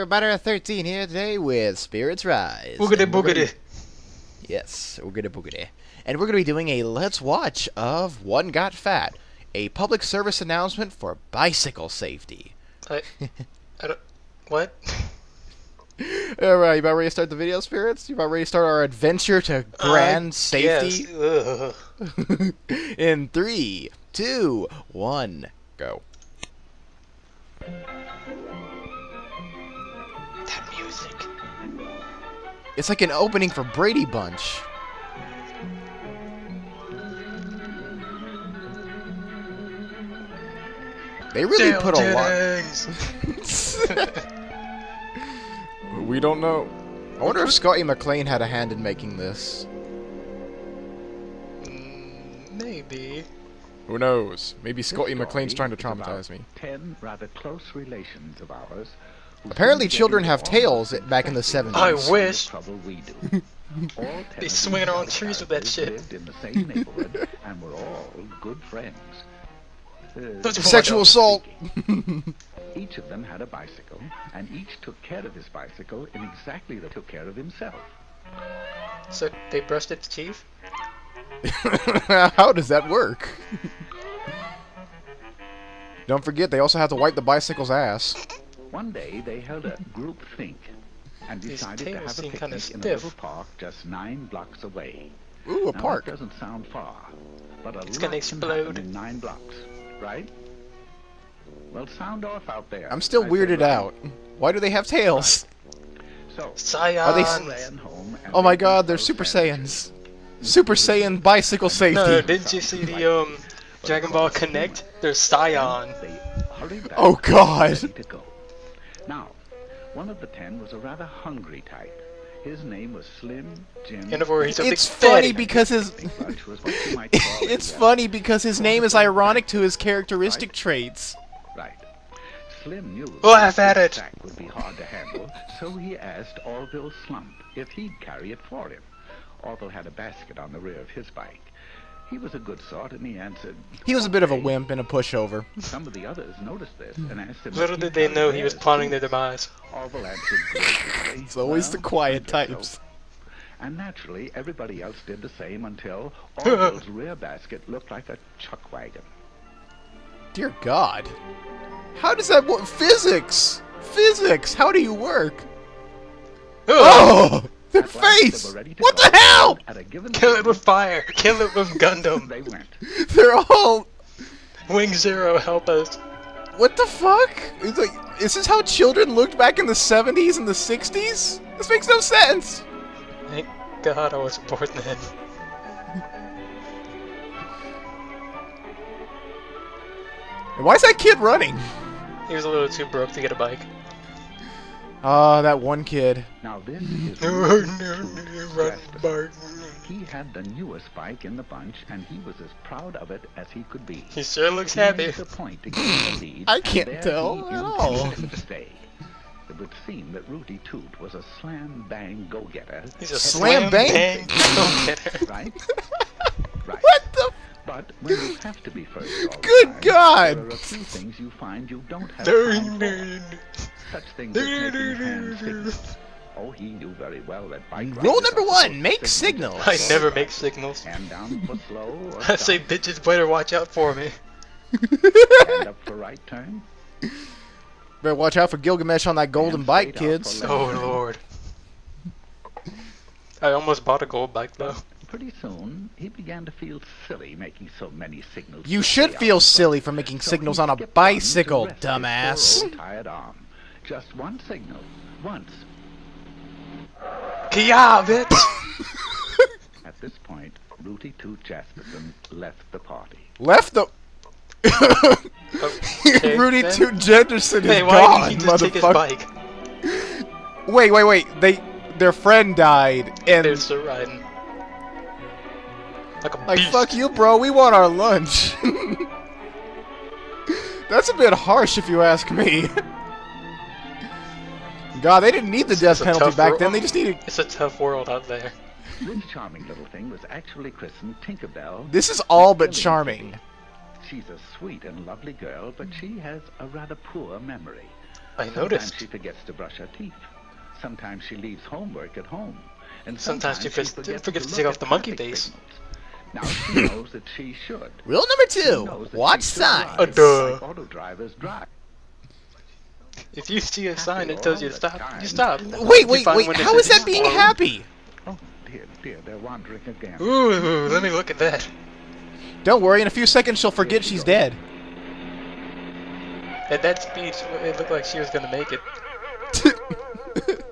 everybody, 13 here today with Spirits Rise. Boogity boogity. Yes, boogity boogity. And we're going to be doing a Let's Watch of One Got Fat, a public service announcement for bicycle safety. I don't... What? Alright, you about ready to start the video, Spirits? You about ready to start our adventure to grand safety? Yes. In 3, 2, 1, go. That music. It's like an opening for Brady Bunch. They really put a lot. We don't know. I wonder if Scotty McClane had a hand in making this. Maybe. Who knows? Maybe Scotty McClane's trying to traumatize me. 10 rather close relations of ours. Apparently children have tails back in the 70s. I wish. We do. They swinging around trees with that shit. Lived in the same neighborhood and were all good friends. Sexual assault. Each of them had a bicycle, and each took care of his bicycle in exactly the took care of himself. So they brushed its teeth? How does that work? Don't forget, they also have to wipe the bicycle's ass. One day they held a group think and decided to have a picnic in a little park just 9 blocks away. Ooh, a Now, park. That doesn't sound far, but It's gonna explode in 9 blocks, right? Well, sound off out there. I'm still weirded out. Why do they have tails? So, Scion. ran home and Oh my made god, they're themselves Super sandwiches. Saiyans. Super Saiyan bicycle safety. No, didn't you see the Dragon Ball Connect? There's Scion. They hurried back, Oh god. ready to go. Now, one of the 10 was a rather hungry type. His name was Slim Jim. And over he's a big It's funny fatty. because his Bunch was what you might call it's a, funny because his name is ironic to his characteristic traits. Right. Slim knew Laugh at the it. sack would be hard to handle, so he asked Orville Slump if he'd carry it for him. Orville had a basket on the rear of his bike. He was a good sort, and he answered. He was a bit of a "Okay." wimp and a pushover. Some of the others noticed this and asked him. Little if did he'd they carry know he was theirs, plotting too. their demise. Orville answered graciously. It's always the "Well, quiet I guess types. so." And naturally, everybody else did the same until Orville's rear basket looked like a chuck wagon. Dear God. How does that work? Physics! Physics! How do you work? Oh! Their At last, they face! were ready to What go, the hell? and at a given Kill it signal, with fire. Kill it with Gundam. they went. They're all... Wing Zero, help us. What the fuck? It's like, is this how children looked back in the 70s and the 60s? This makes no sense! Thank God I wasn't born then. And why is that kid running? He was a little too broke to get a bike. Ah, that one kid. Now this is Run, Jasperson. He had the newest bike in the bunch, and he was as proud of it as he could be. He sure looks He happy. made the point to gain the lead, I and can't there tell he at all. intended to stay. It would seem that Rooty Toot was a slam-bang go-getter. He's a Slam bang. go-getter. Right? Right. What the... But when you have to be first all the Good time, God! there are a few things you find you don't have time for. Such things as making hand signals. Oh, he knew very well that bike Rule riders number are 1, supposed make to signals. I never make signals. Hand down for slow or I say stop. bitches better watch out for me. Hand up for right turn. Better watch out for Gilgamesh on that golden And bike, straight out kids. for Oh lord. I almost bought a gold bike though. Pretty soon, he began to feel silly making so many signals. You to should stay feel out silly front. for making So signals he on a skipped on to bicycle, rest his dumbass. poor old tired arm. Just one signal. Once. Kia, bitch! At this point, Rooty Toot Jasperson left the party. Left the... Okay, Rudy then. Toot Jenderson is Hey, why gone, didn't he just take his motherfucker. bike? Wait. Their friend died, and... They're still riding. Like a Like, beast. fuck you, bro, we want our lunch. That's a bit harsh, if you ask me. God, they didn't need the death It's a penalty tough back world. then, they just needed... It's a tough world out there. This charming little thing was actually christened Tinkerbell. This is all but Silly charming. Kitty. She's a sweet and lovely girl, but she has a rather poor memory. I Sometimes noticed. she forgets to brush her teeth. Sometimes she leaves homework at home. And Sometimes she forgets to look take off at the monkey traffic face. signals. Now she knows that she should. Rule number She 2. knows that Watch she should signs. drive Duh. like auto drivers drive. If you see a sign that tells you to stop, you stop. Wait, You wait, find wait. one How says is that being slow. happy? Oh, dear, they're wandering again. Ooh, let me look at that. Don't worry, in a few seconds she'll forget she's dead. At that speed, it looked like she was gonna make it.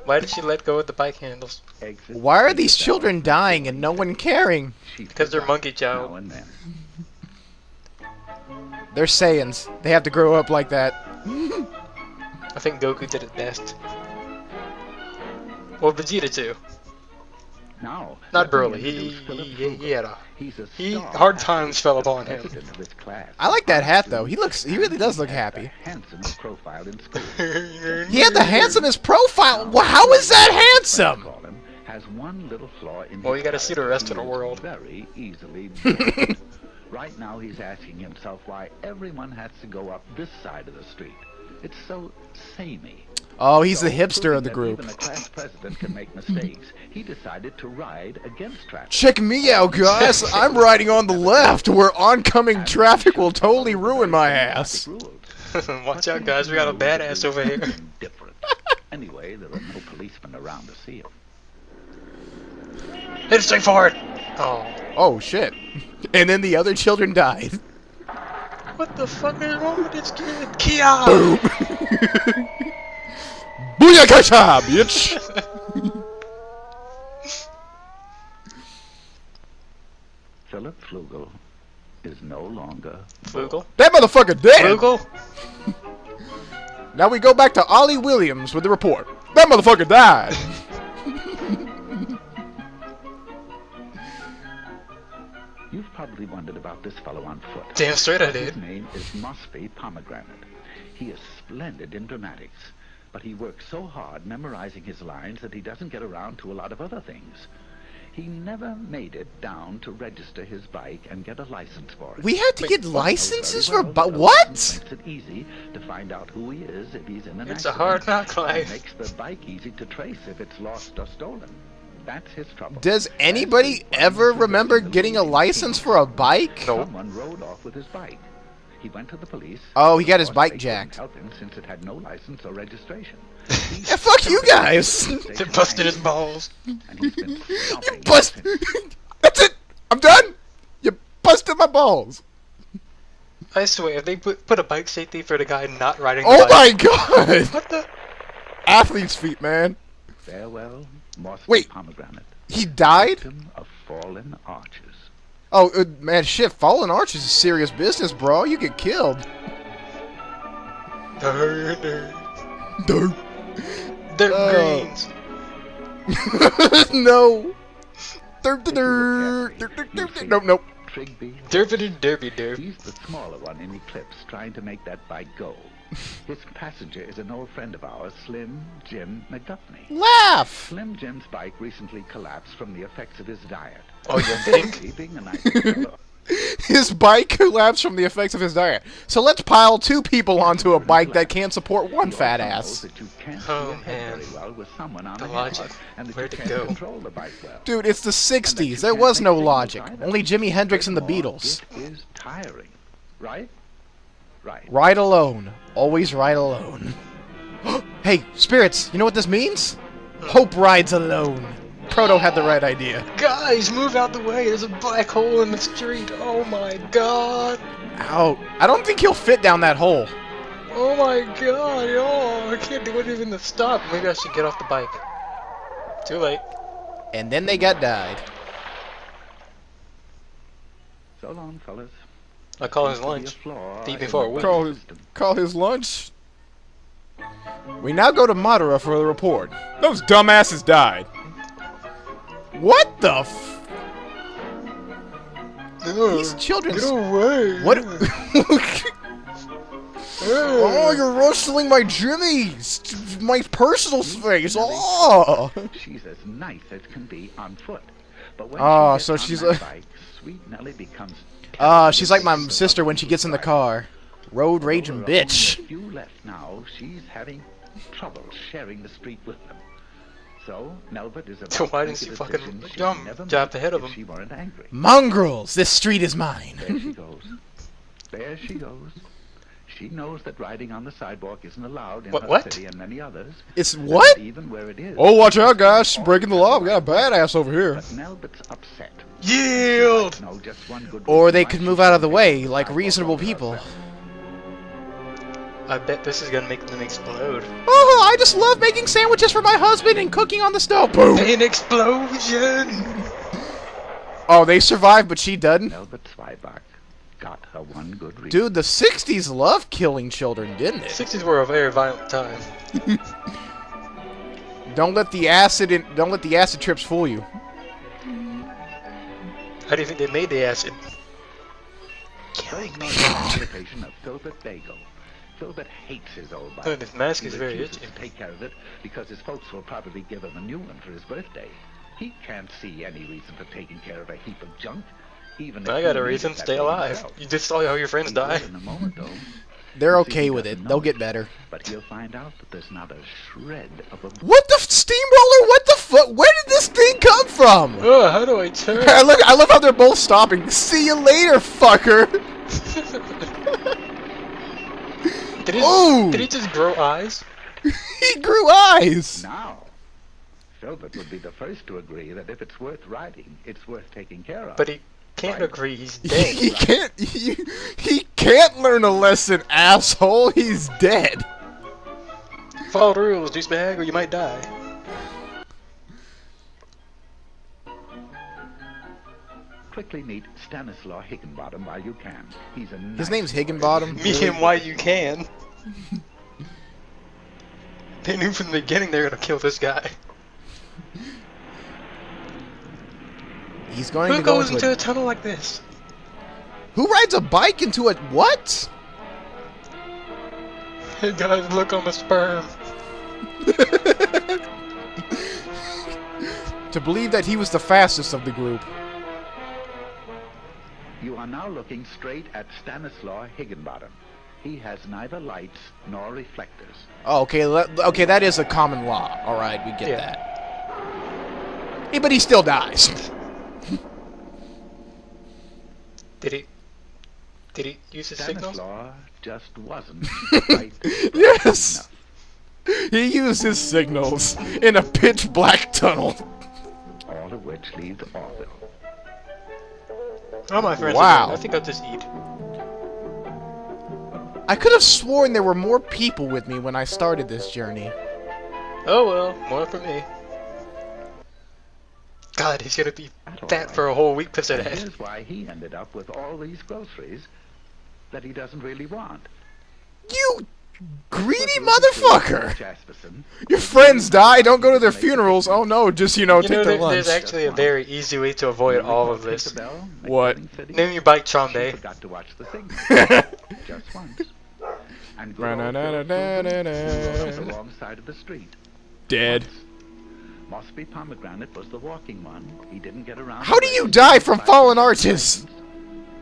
Why did she let go of the bike handles? Exit Why are these 87. children dying and no one caring? She Because they're monkey now chow. and then. They're Saiyans. They have to grow up like that. I think Goku did it best. Well, Vegeta too. Now, Not let me Broly. introduce Philip He Frugal. had a. He's a He star hard times fell actor, upon him. president of his class. I like that hat though. He really does look Has happy. the handsomest profile in school. He had the handsomest profile. Well, how is that handsome? Call him, has one little flaw in Well, his you gotta see the character. rest of He the is world. Very easily bored. Right now, he's asking himself why everyone has to go up this side of the street. It's so samey. Oh, he's the So, hipster of the proving group. that even a class president can make mistakes. He decided to ride against traffic. Check me out, guys. I'm riding on the left, where oncoming traffic will totally ruin my ass. Watch out, guys. We got a badass over here. Different. Anyway, there are no policemen around to see him. Hit straight forward. Oh, Oh, shit. And then the other children died. what the fuck is wrong with this kid? Kia! Boom. Booyakasha, bitch! Philip Flugel is no longer Flugel? That motherfucker dead! Flugel? Now we go back to Ollie Williams with the report. That motherfucker died! You've probably wondered about this fellow on foot. Damn straight I His did. name is Mosby Pomegranate. He is splendid in dramatics, but he works so hard memorizing his lines that he doesn't get around to a lot of other things. He never made it down to register his bike and get a license for it. We had to Wait, get Knows licenses very for well that what? makes it easy to find out who he is if he's in an It's a accident, hard knock and life. makes the bike easy to trace if it's lost or stolen. That's his trouble. Does anybody ever remember getting a license for a bike? No. Someone rode off with his bike. He went to the police. Oh, he got his Of course, bike they couldn't jacked. help him since it had no license or registration. Yeah, fuck you guys! They busted his balls. And he's been You stomping bust... ever since. That's it! I'm done! You busted my balls! I swear, if they put a bike safety for the guy not riding the Oh bike. my god! What the? Athlete's feet, man. Farewell, Mosby Wait. Pomegranate. He died? Victim of fallen arches. Oh, man, shit, fallen arches is serious business, bro. You get killed. They're Durr. greens. No. Nope, nope. Trigby. Derpy derpy derp. He's the smaller one in Eclipse, trying to make that bike go. His passenger is an old friend of ours, Slim Jim McDuffney. Laugh! Slim Jim's bike recently collapsed from the effects of his diet. Oh, you think? He, being a nice fellow, His bike collapsed from the effects of his diet. So let's pile 2 people onto a bike that can't support one he fat also knows ass. that you can't Oh, see ahead man. very well with someone on The ahead, logic. and that Where'd you it can't go? control the bike well. Dude, it's the 60s. There was no logic. Only Jimi Hendrix and the Beatles. It is tiring, right? Right. Ride alone. Always ride alone. Hey, spirits, you know what this means? Hope rides alone. Proto had the right idea. Guys, move out the way. There's a black hole in the street. Oh my god. Ow. I don't think he'll fit down that hole. Oh my god. Oh, I can't do it even to stop. Maybe I should get off the bike. Too late. And then they got died. So long, fellas. I call his Seems to be a lunch. flaw Eat in before the a week. Call his lunch. We now go to Madara for the report. Those dumbasses died. What the f... These children's... Get away. What? Oh, you're rustling my jimmies! My personal space! Oh! She's as nice as can be on foot. But when Oh, she so gets on she's that a- bike, Sweet Nellie becomes She's like my sister when she gets in the car. Road raging Although there are bitch. only a few left now, she's having trouble sharing the street with them. So, Nelbert is about So why to didn't make a she fucking decision she'd jump never ahead of make him? if she weren't angry. Mongrels! This street is mine. There she goes. There she goes. She knows that riding on the sidewalk isn't allowed in her What? city and many others. It's what? And even where it is. Oh, watch out, guys. She's breaking the law. We got a badass over here. But Nelbert's upset. Yield! She might know just one good Or reason they why could she move out of the shouldn't way, take the like sidewalk reasonable over people. herself. I bet this is gonna make them explode. Oh, I just love making sandwiches for my husband and cooking on the stove. Boom! An explosion! Oh, they survived, but she doesn't? Nelbert Zweibach got her one good reason. Dude, the 60s loved killing children, didn't it? 60s were a very violent time. Don't let the acid trips fool you. How do you think they made the acid? Killing me. Interpretation of Philbert Bagel. Philbert hates his old bike. Oh, this mask He is very refuses itchy. to take care of it because his folks will probably give him a new one for his birthday. He can't see any reason for taking care of a heap of junk. Even if I got he a made reason it to that stay way alive. himself. You just saw how your friends He will die. in a moment, though. They're You see, okay he with it. doesn't They'll know get better. But he'll find out that there's not a shred of a... What the steamroller? What the fuck? Where did this thing come from? Oh, how do I turn? I love how they're both stopping. See you later, fucker. Ooh. Did he just grow eyes? He grew eyes. Now, Philbert would be the first to agree that if it's worth riding, it's worth taking care of. But he can't Right. agree, he's dead. He can't. He can't learn a lesson, asshole. He's dead. Follow the rules, douchebag, or you might die. Quickly meet Stanislaw Higginbottom while you can. He's a His nice name's boy. Higginbottom. Meet him while you can. They knew from the beginning they were gonna kill this guy. He's going Who to go goes into into a tunnel like this? Who rides a bike into a what? Hey guys, look on the sperm. To believe that he was the fastest of the group. You are now looking straight at Stanislaw Higginbottom. He has neither lights nor reflectors. Oh, okay. Okay, that is a common law. All right, we get Yeah. that. Hey, but he still dies. Did he use his signals? Stanislaw just wasn't quite Yes. enough. He used his signals in a pitch black tunnel. All of which leaves Orville. Oh, my friends. Wow. I think I'll just eat. I could have sworn there were more people with me when I started this journey. Oh well, more for me. God, he's gonna be fat for a whole week because of And that. here's why he ended up with all these groceries that he doesn't really want. You greedy motherfucker! Jasperson, Your friends die, don't go to their funerals. Oh no, just, You take know, their lunch. there's actually a very easy way to avoid all of this. What? Name your bike She Chombe. forgot to watch the signal. Just once. And good old Phil Ra-na-na-na-na-na. the wrong side of the street. Dead. Mossby Pomegranate was the walking one. He didn't get around. How do you die from fallen arches?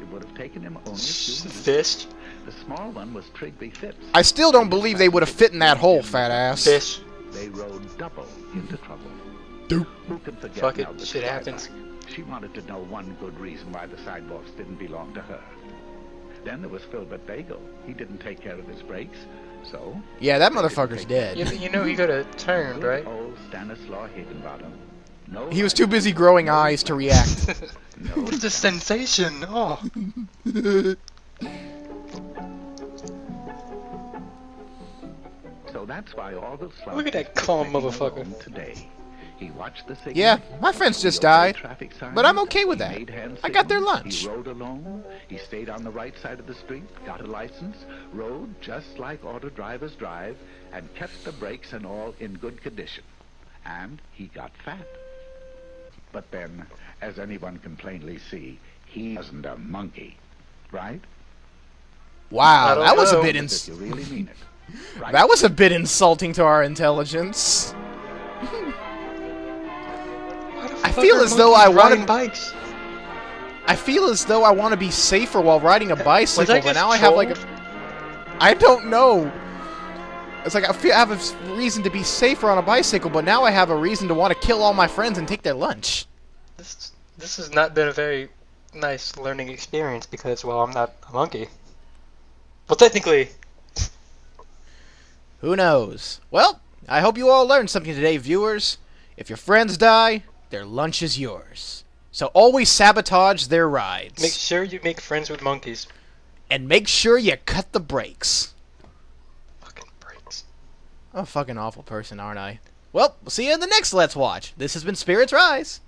It would have taken him only a few minutes. Fish. The small one was Trigby Phipps. I still don't believe they would have fit in that hole, fat ass. Fish. They rode double into trouble. Doop. Who can forget Fuck it, Nelbert shit Zweibach? happens. She wanted to know one good reason why the sidewalks didn't belong to her. Then there was Philbert Bagel. He didn't take care of his brakes, so... Yeah, that they didn't motherfucker's take care of dead. You know you gotta turn, Good right? old Stanislaw Higginbottom. No He was too busy growing eyes to react. No What's the sensation? Oh. So that's why all the slugs Look at that is calm taking motherfucker. along today. He watched the signal. Yeah, my friends just He obeyed died. traffic signs, but I'm okay with he that. made hand I got their signals, lunch. He rode alone. He stayed on the right side of the street, got a license, rode just like auto drivers drive, and kept the brakes and all in good condition. And he got fat. But then, as anyone can plainly see, he wasn't a monkey, right? I Wow, don't that was a know. bit If you really mean it. Right? that was a bit insulting to our intelligence. I feel as though I riding want to. bikes. I feel as though I want to be safer while riding a bicycle, Was I but just now I have like a. trolled? I don't know. It's like I have a reason to be safer on a bicycle, but now I have a reason to want to kill all my friends and take their lunch. This has not been a very nice learning experience because, well, I'm not a monkey. Well, technically. Who knows? Well, I hope you all learned something today, viewers. If your friends die, their lunch is yours. So always sabotage their rides. Make sure you make friends with monkeys. And make sure you cut the brakes. Fucking brakes. I'm a fucking awful person, aren't I? Well, we'll see you in the next Let's Watch. This has been Spirits Rise.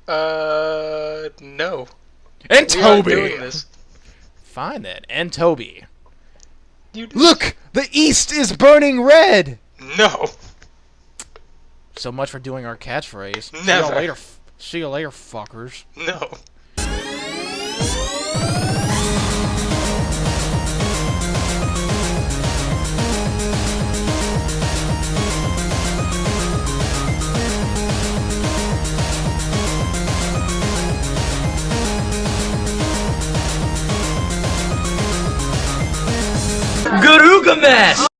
No. And We aren't Toby! doing this. Fine then, and Toby. You Look! The east is burning red! No. So much for doing our catchphrase. Never. See you later, fuckers. No. Garuga Mask!